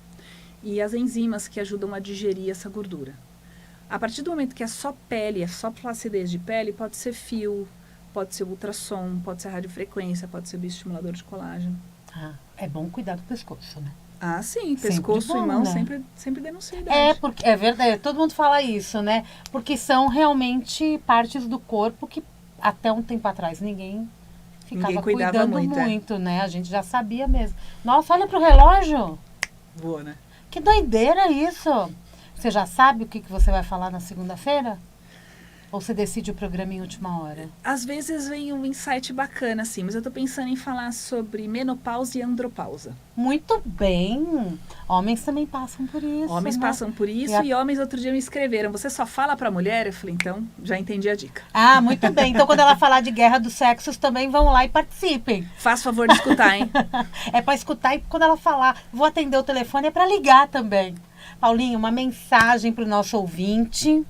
e as enzimas que ajudam a digerir essa gordura. A partir do momento que é só pele, é só flacidez de pele, pode ser fio, pode ser ultrassom, pode ser radiofrequência, pode ser bioestimulador de colágeno. É bom cuidar do pescoço, né? Sim, pescoço e mão, né? sempre denuncia a idade. Porque é verdade, todo mundo fala isso, né? Porque são realmente partes do corpo que até um tempo atrás ninguém ficava cuidando muito, né? A gente já sabia mesmo. Nossa, olha pro relógio. Voa, né? Que doideira isso. Você já sabe o que você vai falar na segunda-feira? Ou você decide o programa em última hora? Às vezes vem um insight bacana, assim, mas eu tô pensando em falar sobre menopausa e andropausa. Muito bem. Homens também passam por isso. Homens passam por isso e homens outro dia me escreveram. Você só fala pra mulher? Eu falei, então, já entendi a dica. Muito bem. Então, quando ela falar de guerra dos sexos, também vão lá e participem. Faz favor de escutar, hein? É pra escutar e quando ela falar, vou atender o telefone, é pra ligar também. Paulinha, uma mensagem para o nosso ouvinte.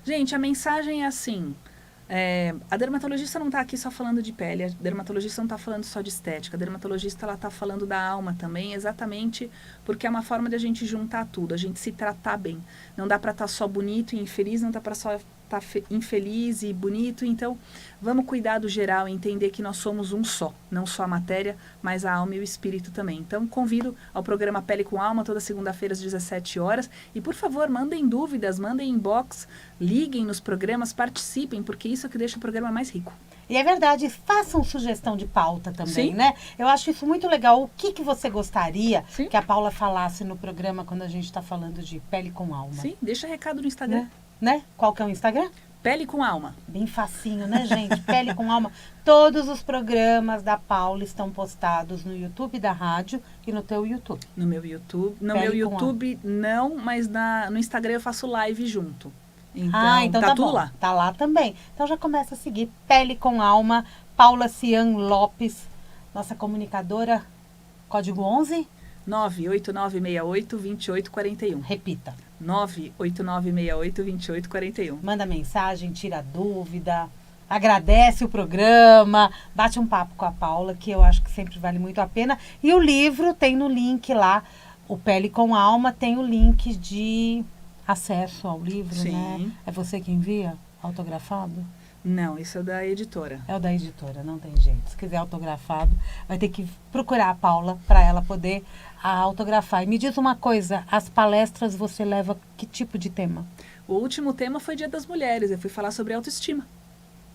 Gente, a mensagem é assim... a dermatologista não está aqui só falando de pele, a dermatologista não está falando só de estética, a dermatologista está falando da alma também, exatamente porque é uma forma de a gente juntar tudo, a gente se tratar bem. Não dá para estar só bonito e infeliz, não dá para só estar infeliz e bonito, então vamos cuidar do geral e entender que nós somos um só, não só a matéria, mas a alma e o espírito também. Então convido ao programa Pele com Alma, toda segunda-feira às 17 horas, e por favor, mandem dúvidas, mandem inbox, liguem nos programas, participem, porque isso é que deixa o programa mais rico. E é verdade, façam sugestão de pauta também, Sim. né? Eu acho isso muito legal. O que você gostaria Sim. que a Paula falasse no programa quando a gente está falando de pele com alma? Sim, deixa recado no Instagram. Né? Qual que é o Instagram? Pele com Alma. Bem facinho, né, gente? Pele com alma. Todos os programas da Paula estão postados no YouTube da rádio e no teu YouTube. No meu YouTube. No Pele meu com YouTube, não, mas no Instagram eu faço live junto. Então, tá tudo bom. lá. Tá lá também. Então já começa a seguir Pele com Alma, Paula Cian Lopes, nossa comunicadora, código 11. 98968-2841. Repita. 98968-2841. Manda mensagem, tira dúvida, agradece o programa, bate um papo com a Paula, que eu acho que sempre vale muito a pena. E o livro tem no link lá, o Pele com Alma, tem o link de acesso ao livro, Sim. né? É você que envia autografado? Não, isso é da editora. É o da editora, não tem jeito. Se quiser autografado, vai ter que procurar a Paula para ela poder autografar. E me diz uma coisa, as palestras você leva que tipo de tema? O último tema foi Dia das Mulheres. Eu fui falar sobre autoestima.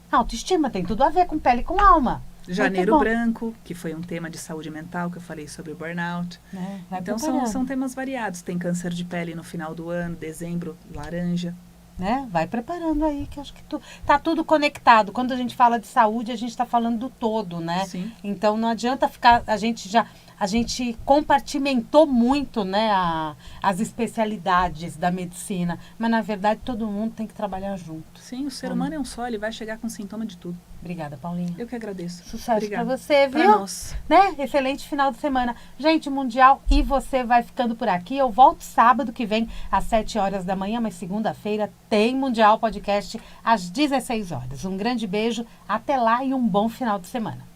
Autoestima tem tudo a ver com pele com alma. Janeiro Muito bom. Branco, que foi um tema de saúde mental, que eu falei sobre o burnout. Vai Então são temas variados. Tem câncer de pele no final do ano, dezembro, laranja. Né? Vai preparando aí, que acho que tá tudo conectado. Quando a gente fala de saúde, a gente está falando do todo, né? Sim. Então não adianta ficar, a gente compartimentou muito, né, as especialidades da medicina, mas na verdade todo mundo tem que trabalhar junto. Sim, o ser humano é um só, ele vai chegar com sintoma de tudo. Obrigada, Paulinha. Eu que agradeço. Sucesso para Obrigada. você, viu? Pra nós. Né? Excelente final de semana. Gente, Mundial, e você vai ficando por aqui. Eu volto sábado que vem, às 7 horas da manhã, mas segunda-feira tem Mundial Podcast às 16 horas. Um grande beijo, até lá e um bom final de semana.